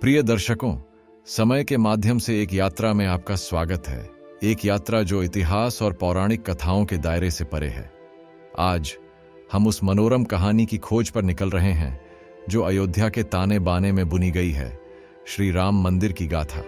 प्रिय दर्शकों, समय के माध्यम से एक यात्रा में आपका स्वागत है। एक यात्रा जो इतिहास और पौराणिक कथाओं के दायरे से परे है। आज हम उस मनोरम कहानी की खोज पर निकल रहे हैं जो अयोध्या के ताने बाने में बुनी गई है, श्री राम मंदिर की गाथा।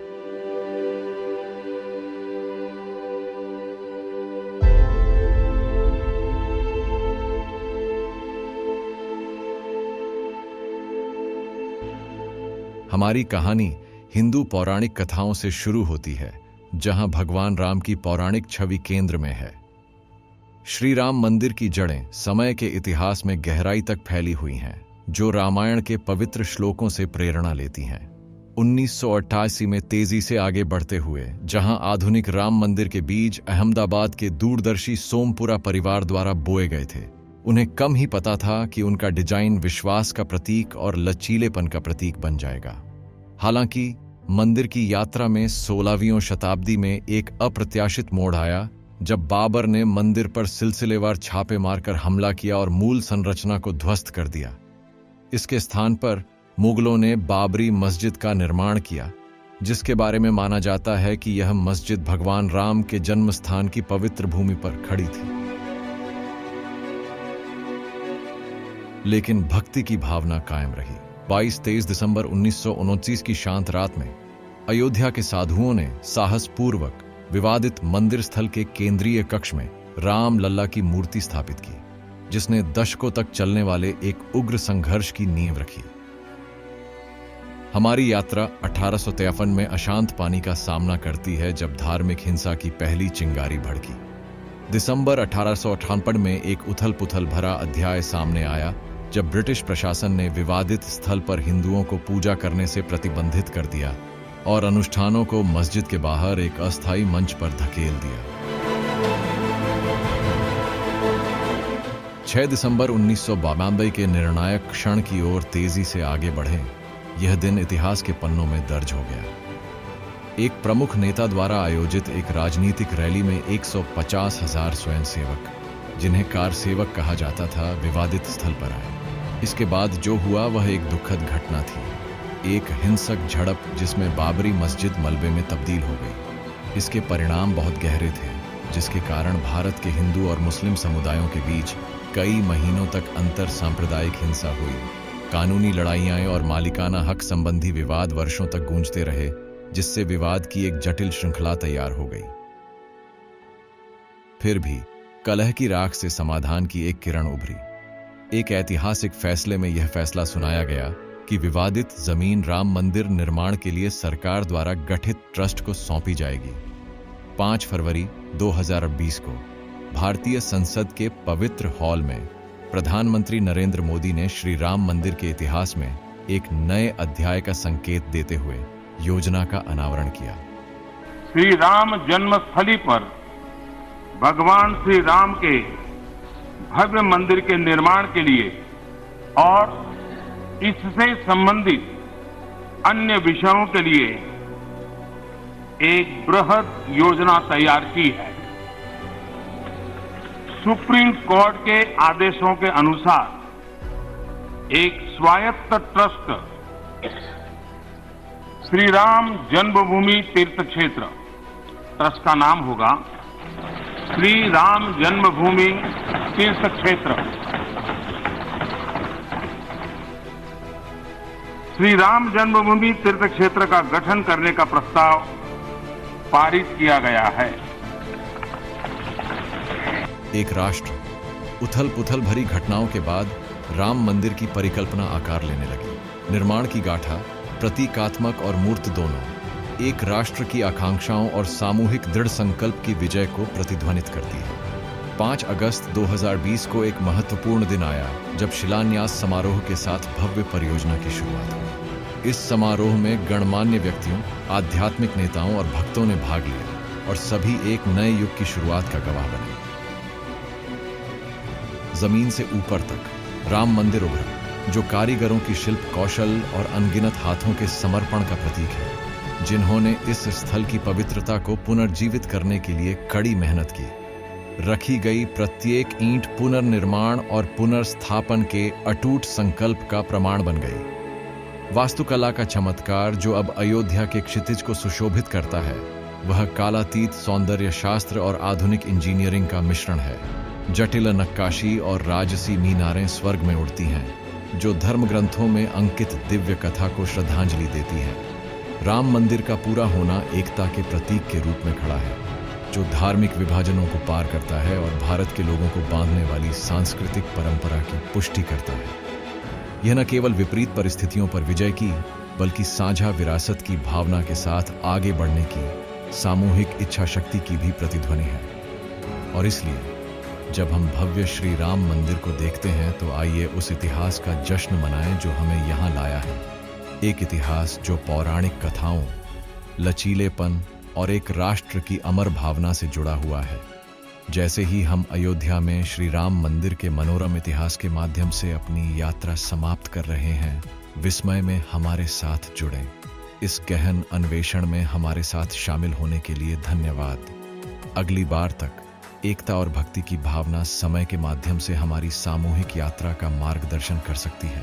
हमारी कहानी हिंदू पौराणिक कथाओं से शुरू होती है, जहां भगवान राम की पौराणिक छवि केंद्र में है। श्री राम मंदिर की जड़ें समय के इतिहास में गहराई तक फैली हुई हैं, जो रामायण के पवित्र श्लोकों से प्रेरणा लेती हैं। 1988 में तेजी से आगे बढ़ते हुए जहां आधुनिक राम मंदिर के बीज अहमदाबाद के दूरदर्शी सोमपुरा परिवार द्वारा बोए गए थे, उन्हें कम ही पता था कि उनका डिजाइन विश्वास का प्रतीक और लचीलेपन का प्रतीक बन जाएगा। हालांकि मंदिर की यात्रा में 16वीं शताब्दी में एक अप्रत्याशित मोड़ आया, जब बाबर ने मंदिर पर सिलसिलेवार छापे मारकर हमला किया और मूल संरचना को ध्वस्त कर दिया। इसके स्थान पर मुगलों ने बाबरी मस्जिद का निर्माण किया, जिसके बारे में माना जाता है कि यह मस्जिद भगवान राम के जन्म स्थान की पवित्र भूमि पर खड़ी थी। लेकिन भक्ति की भावना कायम रही। 22-23 दिसंबर 1929 की शांत रात में अयोध्या के साधुओं ने साहसपूर्वक विवादित मंदिर स्थल के केंद्रीय कक्ष में राम लल्ला की मूर्ति स्थापित की, जिसने दशकों तक चलने वाले एक उग्र संघर्ष की नींव रखी। हमारी यात्रा 1853 में अशांत पानी का सामना करती है, जब धार्मिक हिंसा की पहली चिंगारी भड़की। दिसंबर 1858 में एक उथल पुथल भरा अध्याय सामने आया, जब ब्रिटिश प्रशासन ने विवादित स्थल पर हिंदुओं को पूजा करने से प्रतिबंधित कर दिया और अनुष्ठानों को मस्जिद के बाहर एक अस्थायी मंच पर धकेल दिया। 6 दिसंबर 1992 के निर्णायक क्षण की ओर तेजी से आगे बढ़े। यह दिन इतिहास के पन्नों में दर्ज हो गया। एक प्रमुख नेता द्वारा आयोजित एक राजनीतिक रैली में 150,000 स्वयंसेवक, जिन्हें कार सेवक कहा जाता था, विवादित स्थल पर आए। इसके बाद जो हुआ वह एक दुखद घटना थी, एक हिंसक झड़प जिसमें बाबरी मस्जिद मलबे में तब्दील हो गई। इसके परिणाम बहुत गहरे थे, जिसके कारण भारत के हिंदू और मुस्लिम समुदायों के बीच कई महीनों तक अंतर सांप्रदायिक हिंसा हुई। कानूनी लड़ाइयां और मालिकाना हक संबंधी विवाद वर्षों तक गूंजते रहे, जिससे विवाद की एक जटिल श्रृंखला तैयार हो गई। फिर भी कलह की राख से समाधान की एक किरण उभरी। एक ऐतिहासिक फैसले में यह फैसला सुनाया गया कि विवादित जमीन राम मंदिर निर्माण के लिए सरकार द्वारा गठित ट्रस्ट को सौंपी जाएगी। 5 फरवरी 2020 को भारतीय संसद के पवित्र हॉल में प्रधानमंत्री नरेंद्र मोदी ने श्री राम मंदिर के इतिहास में एक नए अध्याय का संकेत देते हुए योजना का अनावरण किया। श्री राम जन्मस्थली पर भगवान श्री राम के भव्य मंदिर के निर्माण के लिए और इससे संबंधित अन्य विषयों के लिए एक बृहद योजना तैयार की है। सुप्रीम कोर्ट के आदेशों के अनुसार एक स्वायत्त ट्रस्ट श्री राम जन्मभूमि तीर्थ क्षेत्र, ट्रस्ट का नाम होगा श्री राम जन्मभूमि तीर्थ क्षेत्र। श्री राम जन्मभूमि तीर्थ क्षेत्र का गठन करने का प्रस्ताव पारित किया गया है। एक राष्ट्र उथल पुथल भरी घटनाओं के बाद राम मंदिर की परिकल्पना आकार लेने लगी। निर्माण की गाथा, प्रतीकात्मक और मूर्त दोनों, एक राष्ट्र की आकांक्षाओं और सामूहिक दृढ़ संकल्प की विजय को प्रतिध्वनित करती है। 5 अगस्त 2020 को एक महत्वपूर्ण दिन आया, जब शिलान्यास समारोह के साथ भव्य परियोजना की शुरुआत हुई। इस समारोह में गणमान्य व्यक्तियों, आध्यात्मिक नेताओं और भक्तों ने भाग लिया और सभी एक नए युग की शुरुआत का गवाह बने। जमीन से ऊपर तक राम मंदिर उभरा, जो कारीगरों की शिल्प कौशल और अनगिनत हाथों के समर्पण का प्रतीक है, जिन्होंने इस स्थल की पवित्रता को पुनर्जीवित करने के लिए कड़ी मेहनत की। रखी गई प्रत्येक ईंट पुनर्निर्माण और पुनर्स्थापन के अटूट संकल्प का प्रमाण बन गई। वास्तुकला का चमत्कार जो अब अयोध्या के क्षितिज को सुशोभित करता है, वह कालातीत सौंदर्य शास्त्र और आधुनिक इंजीनियरिंग का मिश्रण है। जटिल नक्काशी और राजसी मीनारें स्वर्ग में उड़ती हैं, जो धर्म ग्रंथों में अंकित दिव्य कथा को श्रद्धांजलि देती है। राम मंदिर का पूरा होना एकता के प्रतीक के रूप में खड़ा है, जो धार्मिक विभाजनों को पार करता है और भारत के लोगों को बांधने वाली सांस्कृतिक परंपरा की पुष्टि करता है। यह न केवल विपरीत परिस्थितियों पर विजय की, बल्कि साझा विरासत की भावना के साथ आगे बढ़ने की सामूहिक इच्छा शक्ति की भी प्रतिध्वनि है। और इसलिए जब हम भव्य श्री राम मंदिर को देखते हैं तो आइए उस इतिहास का जश्न मनाएं जो हमें यहाँ लाया है। एक इतिहास जो पौराणिक कथाओं, लचीलेपन और एक राष्ट्र की अमर भावना से जुड़ा हुआ है। जैसे ही हम अयोध्या में श्री राम मंदिर के मनोरम इतिहास के माध्यम से अपनी यात्रा समाप्त कर रहे हैं, विस्मय में हमारे साथ जुड़ें। इस गहन अन्वेषण में हमारे साथ शामिल होने के लिए धन्यवाद। अगली बार तक एकता और भक्ति की भावना समय के माध्यम से हमारी सामूहिक यात्रा का मार्गदर्शन कर सकती है।